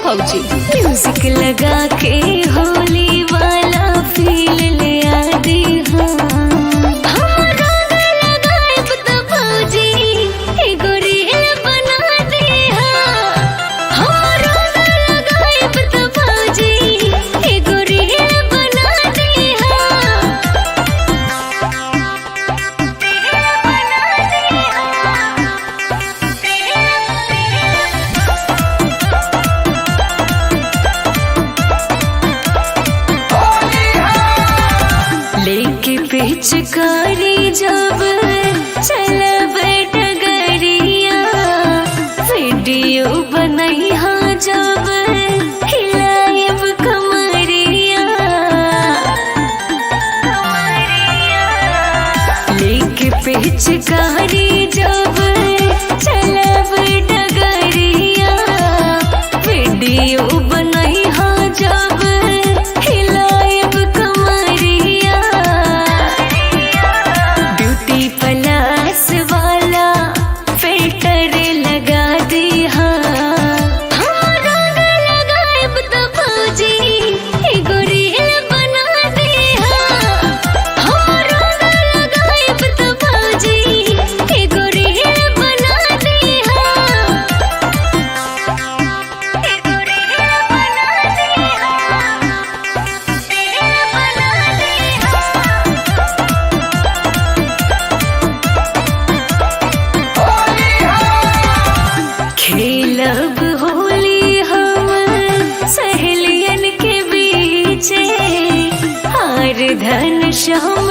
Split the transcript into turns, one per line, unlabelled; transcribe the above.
भौजी।
म्यूजिक लगा के होली वाला फील ले आ दी पिचकारी जब चलब डगरिया वीडियो बनई हाँ जब हिलायब कमरिया लेके पिचकारी जब चलब डगरिया वीडियो बनई हाँ जब खेलब होली हम सहेलियन के बीच हार धन शाम